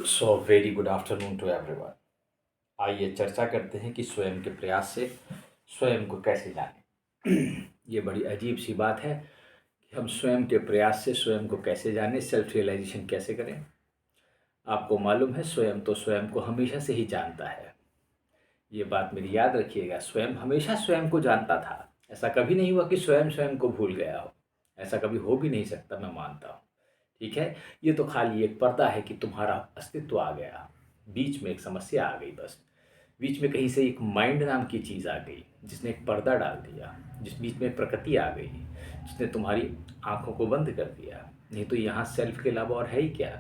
So very good afternoon to everyone. आइए चर्चा करते हैं कि स्वयं के प्रयास से स्वयं को कैसे जानें। ये बड़ी अजीब सी बात है कि हम स्वयं के प्रयास से स्वयं को कैसे जानें, सेल्फ रियलाइजेशन कैसे करें। आपको मालूम है स्वयं तो स्वयं को हमेशा से ही जानता है। ये बात मेरी याद रखिएगा, स्वयं हमेशा स्वयं को जानता था। ऐसा कभी नहीं हुआ कि स्वयं स्वयं को भूल गया हो। ऐसा कभी हो भी नहीं सकता, मैं मानता हूँ। ठीक है, ये तो खाली एक पर्दा है कि तुम्हारा अस्तित्व आ गया, बीच में एक समस्या आ गई। बस बीच में कहीं से एक माइंड नाम की चीज़ आ गई जिसने एक पर्दा डाल दिया, जिस बीच में प्रकृति आ गई जिसने तुम्हारी आंखों को बंद कर दिया। नहीं तो यहाँ सेल्फ के अलावा और है ही क्या।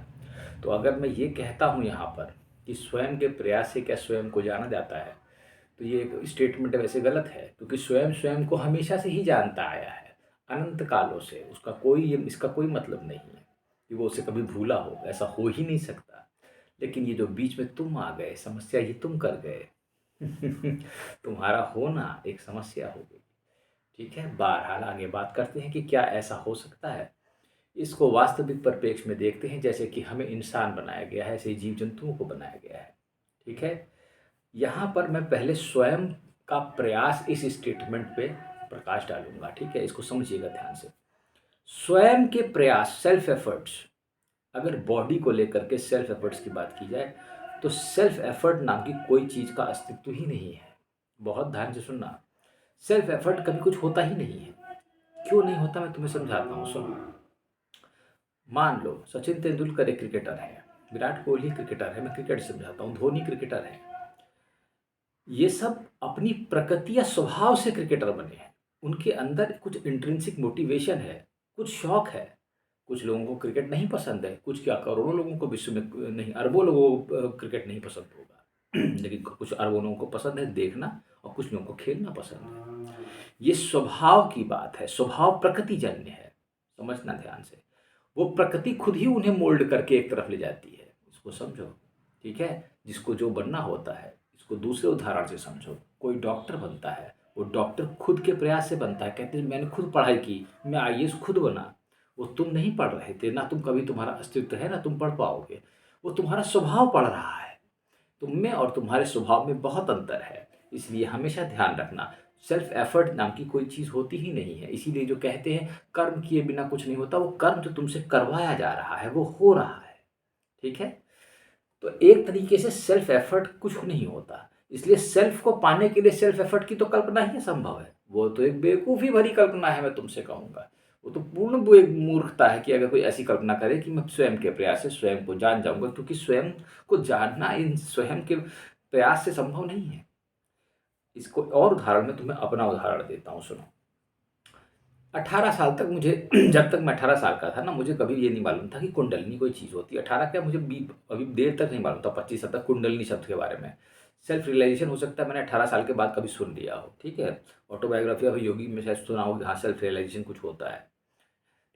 तो अगर मैं ये कहता हूँ यहाँ पर कि स्वयं के प्रयास से क्या स्वयं को जाना जाता है, तो ये एक स्टेटमेंट वैसे गलत है, क्योंकि स्वयं स्वयं को हमेशा से ही जानता आया है, अनंत कालों से। उसका कोई इसका कोई मतलब नहीं है कि वो उसे कभी भूला हो, ऐसा हो ही नहीं सकता। लेकिन ये जो बीच में तुम आ गए, समस्या ये तुम कर गए। तुम्हारा होना एक समस्या हो गई। ठीक है, बहरहाल आगे बात करते हैं कि क्या ऐसा हो सकता है। इसको वास्तविक परिप्रेक्ष्य में देखते हैं। जैसे कि हमें इंसान बनाया गया है, ऐसे जीव जंतुओं को बनाया गया है। ठीक है, यहाँ पर मैं पहले स्वयं का प्रयास इस स्टेटमेंट पे प्रकाश डालूंगा। ठीक है, इसको समझिएगा ध्यान से। स्वयं के प्रयास, सेल्फ एफर्ट्स, अगर बॉडी को लेकर के सेल्फ एफर्ट्स की बात की जाए तो सेल्फ एफर्ट नाम की कोई चीज़ का अस्तित्व ही नहीं है। बहुत ध्यान से सुनना, सेल्फ एफर्ट कभी कुछ होता ही नहीं है। क्यों नहीं होता, मैं तुम्हें समझाता हूँ, सुनो। मान लो सचिन तेंदुलकर एक क्रिकेटर है, विराट कोहली क्रिकेटर है, मैं क्रिकेट समझाता हूँ, धोनी क्रिकेटर है। ये सब अपनी प्रकृति या स्वभाव से क्रिकेटर बने हैं। उनके अंदर कुछ इंट्रिंसिक मोटिवेशन है, कुछ शौक है। कुछ लोगों को क्रिकेट नहीं पसंद है, कुछ क्या करोड़ों लोगों को विश्व में नहीं, अरबों लोगों को क्रिकेट नहीं पसंद होगा। लेकिन कुछ अरबों लोगों को पसंद है देखना, और कुछ लोगों को खेलना पसंद है। ये स्वभाव की बात है, स्वभाव प्रकृतिजन्य है। समझना ध्यान से, वो प्रकृति खुद ही उन्हें मोल्ड करके एक तरफ ले जाती है। इसको समझो। ठीक है, जिसको जो बनना होता है, इसको दूसरे उदाहरण से समझो। कोई डॉक्टर बनता है, वो डॉक्टर खुद के प्रयास से बनता है। कहते हैं मैंने खुद पढ़ाई की, मैं आईएएस खुद बना। वो तुम नहीं पढ़ रहे थे ना, तुम कभी, तुम्हारा अस्तित्व है ना तुम पढ़ पाओगे। वो तुम्हारा स्वभाव पढ़ रहा है। तुम में और तुम्हारे स्वभाव में बहुत अंतर है। इसलिए हमेशा ध्यान रखना, सेल्फ एफर्ट नाम की कोई चीज़ होती ही नहीं है। इसीलिए जो कहते हैं कर्म किए बिना कुछ नहीं होता, वो कर्म जो तुमसे करवाया जा रहा है वो हो रहा है। ठीक है, तो एक तरीके से सेल्फ एफर्ट कुछ नहीं होता। इसलिए सेल्फ को पाने के लिए सेल्फ एफर्ट की तो कल्पना ही असंभव है। वो तो एक बेवकूफ़ी भरी कल्पना है, मैं तुमसे कहूँगा। वो तो पूर्ण एक मूर्खता है कि अगर कोई ऐसी कल्पना करे कि मैं स्वयं के प्रयास से स्वयं को जान जाऊँगा, क्योंकि स्वयं को जानना इन स्वयं के प्रयास से संभव नहीं है। इसको और उदाहरण में तुम्हें अपना उदाहरण देता हूँ, सुनो। 18 साल तक मुझे जब तक मैं 18 साल का था ना, मुझे कभी ये नहीं मालूम था कि कुंडलिनी कोई चीज़ होती है। 18 क्या, मुझे अभी देर तक नहीं मालूम था, 25 साल तक कुंडलिनी शब्द के बारे में। सेल्फ रियलाइजेशन हो सकता है मैंने 18 साल के बाद कभी सुन लिया हो। ठीक है, ऑटोबायोग्राफी ऑफ योगी में शायद सुना हो कि हाँ सेल्फ रियलाइजेशन कुछ होता है।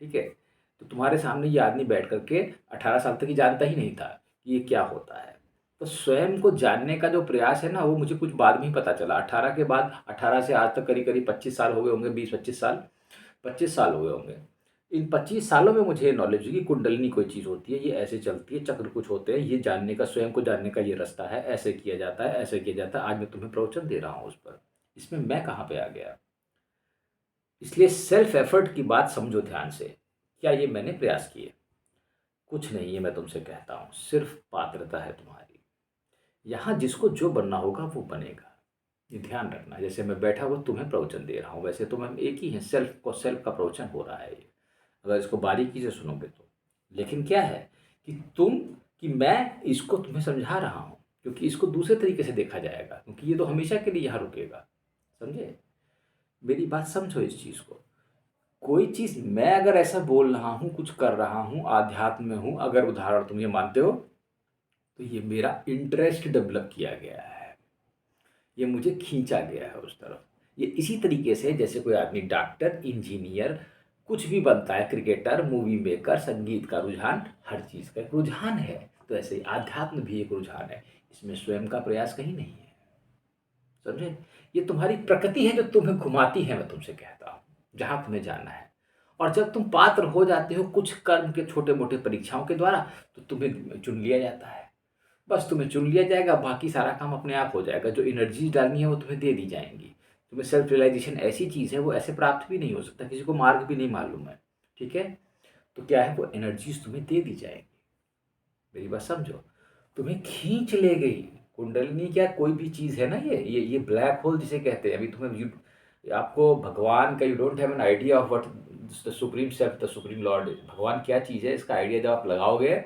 ठीक है, तो तुम्हारे सामने ये आदमी बैठ करके 18 साल तक ही जानता ही नहीं था कि ये क्या होता है। तो स्वयं को जानने का जो प्रयास है ना, वो मुझे कुछ बाद में ही पता चला। 18 के बाद, 18 से आज तक करीब करीब 25 साल हो गए होंगे, 20-25 साल, 25 साल हो गए होंगे। इन 25 सालों में मुझे नॉलेज हुई कि कुंडलिनी कोई चीज़ होती है, ये ऐसे चलती है, चक्र कुछ होते हैं, ये जानने का, स्वयं को जानने का ये रास्ता है, ऐसे किया जाता है, ऐसे किया जाता है। आज मैं तुम्हें प्रवचन दे रहा हूँ उस पर। इसमें मैं कहाँ पे आ गया। इसलिए सेल्फ एफर्ट की बात समझो ध्यान से। क्या ये मैंने प्रयास किए? कुछ नहीं है, मैं तुमसे कहता हूँ, सिर्फ पात्रता है तुम्हारी। यहाँ जिसको जो बनना होगा वो बनेगा। ये ध्यान रखना। जैसे मैं बैठा हुआ तुम्हें प्रवचन दे रहा हूँ, वैसे तो हम एक ही हैं, सेल्फ का प्रवचन हो रहा है ये, अगर इसको बारीकी से सुनोगे तो। लेकिन क्या है कि मैं इसको तुम्हें समझा रहा हूँ, क्योंकि इसको दूसरे तरीके से देखा जाएगा, क्योंकि ये तो हमेशा के लिए यहाँ रुकेगा। समझे, मेरी बात समझो इस चीज़ को। कोई चीज़ मैं अगर ऐसा बोल रहा हूँ, कुछ कर रहा हूँ, आध्यात्म में हूँ, अगर उदाहरण तुम ये मानते हो, तो ये मेरा इंटरेस्ट डेवलप किया गया है, ये मुझे खींचा गया है उस तरफ। ये इसी तरीके से जैसे कोई आदमी डॉक्टर, इंजीनियर, कुछ भी बनता है, क्रिकेटर, मूवी मेकर, संगीत का रुझान, हर चीज़ का एक रुझान है, तो ऐसे ही आध्यात्म भी एक रुझान है। इसमें स्वयं का प्रयास कहीं नहीं है। समझे, ये तुम्हारी प्रकृति है जो तुम्हें घुमाती है, मैं तुमसे कहता हूँ, जहाँ तुम्हें जाना है। और जब तुम पात्र हो जाते हो कुछ कर्म के छोटे मोटे परीक्षाओं के द्वारा, तो तुम्हें चुन लिया जाता है। बस तुम्हें चुन लिया जाएगा, बाकी सारा काम अपने आप हो जाएगा। जो एनर्जी डालनी है वो तुम्हें दे दी जाएंगी। तुम्हें सेल्फ रियलाइजेशन ऐसी चीज़ है, वो ऐसे प्राप्त भी नहीं हो सकता, किसी को मार्ग भी नहीं मालूम है। ठीक है, तो क्या है, वो एनर्जीज तुम्हें दे दी जाएंगी। मेरी बात समझो, तुम्हें खींच ले गई। कुंडलिनी क्या कोई भी चीज़ है ना, ये ब्लैक होल जिसे कहते हैं। अभी तुम्हें आपको भगवान का, you don't have an idea of what the supreme self, the supreme Lord, भगवान क्या चीज़ है, इसका आइडिया जब आप लगाओगे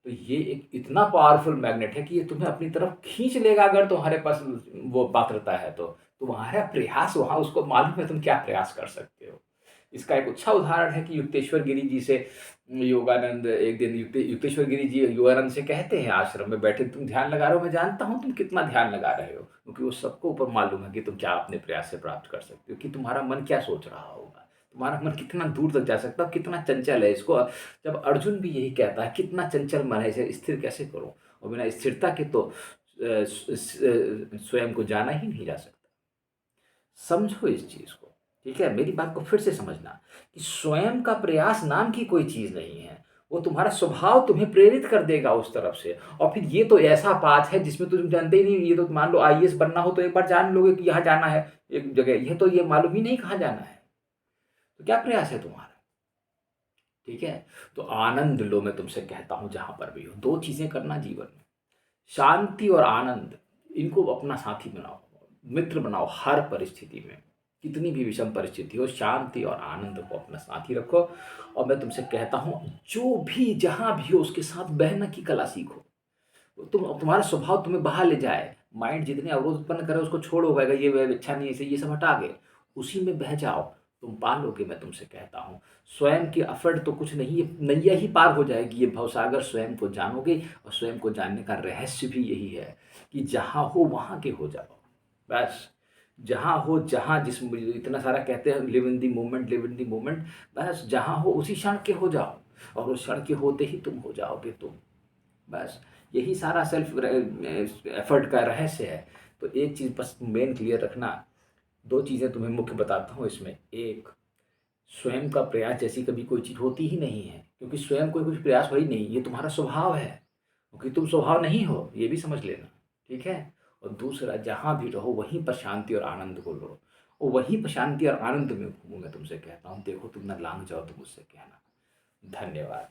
तो ये एक इतना पावरफुल मैग्नेट है कि ये तुम्हें अपनी तरफ खींच लेगा, अगर तुम्हारे पास वो पात्रता है तो। तुम्हारा प्रयास वहाँ, उसको मालूम है तुम क्या प्रयास कर सकते हो। इसका एक अच्छा उदाहरण है कि युक्तेश्वर गिरी जी से योगानंद एक दिन युक्तेश्वर गिरी जी योगानंद से कहते हैं, आश्रम में बैठे, तुम ध्यान लगा रहे हो, मैं जानता हूँ तुम कितना ध्यान लगा रहे हो, क्योंकि वो सबको ऊपर मालूम है कि तुम क्या अपने प्रयास से प्राप्त कर सकते हो, कि तुम्हारा मन क्या सोच रहा होगा, तुम्हारा मन कितना दूर तक जा सकता है, कितना चंचल है। इसको जब अर्जुन भी यही कहता है, कितना चंचल मन है, इसे स्थिर कैसे करो, और बिना स्थिरता के तो स्वयं को जाना ही नहीं जा सकता। समझो इस चीज को, ठीक है। मेरी बात को फिर से समझना कि स्वयं का प्रयास नाम की कोई चीज नहीं है। वो तुम्हारा स्वभाव तुम्हें प्रेरित कर देगा उस तरफ से। और फिर ये तो ऐसा पाथ है जिसमें तुम जानते ही नहीं। ये तो मान लो आईएएस बनना हो तो एक बार जान लोगे कि यहाँ जाना है एक जगह, ये तो ये मालूम ही नहीं कहाँ जाना है, तो क्या प्रयास है तुम्हारा। ठीक है, तो आनंद लो, मैं तुमसे कहता हूं जहां पर भी हो। दो चीजें करना जीवन में, शांति और आनंद, इनको अपना साथी बनाओ, मित्र बनाओ। हर परिस्थिति में, कितनी भी विषम परिस्थिति हो, शांति और आनंद को अपना साथी रखो। और मैं तुमसे कहता हूं, जो भी जहां भी हो उसके साथ बहना की कला सीखो। तुम्हारा स्वभाव तुम्हें बाहर ले जाए। माइंड जितने अवरोध उत्पन्न करे उसको छोड़ो, होगा ये अच्छा नहीं, इसे ये सब हटा के उसी में बह जाओ, तुम पा लोगे। मैं तुमसे कहता हूँ, स्वयं की एफर्ट तो कुछ नहीं, ये नैया ही पार हो जाएगी। ये भवसागर स्वयं को जानोगे, और स्वयं को जानने का रहस्य भी यही है कि जहाँ हो वहाँ के हो जाओ। बस जहाँ हो, जहाँ जिस, इतना सारा कहते हैं live in the moment, live in the moment. बस जहाँ हो उसी क्षण के हो जाओ, और उस क्षण के होते ही तुम हो जाओगे तुम। बस यही सारा सेल्फ एफर्ट का रहस्य है। तो एक चीज़ बस मेन क्लियर रखना, दो चीज़ें तुम्हें मुख्य बताता हूँ इसमें। एक, स्वयं का प्रयास जैसी कभी कोई चीज़ होती ही नहीं है, क्योंकि स्वयं कोई कुछ प्रयास हो ही नहीं, ये तुम्हारा स्वभाव है, क्योंकि तुम स्वभाव नहीं हो, ये भी समझ लेना। ठीक है, और दूसरा, जहाँ भी रहो वहीं पर शांति और आनंद को लो, और वहीं पर शांति और आनंद में घूमो। मैं तुमसे कहता हूँ, देखो तुम ना लांग जाओ, तुम मुझसे कहना। धन्यवाद।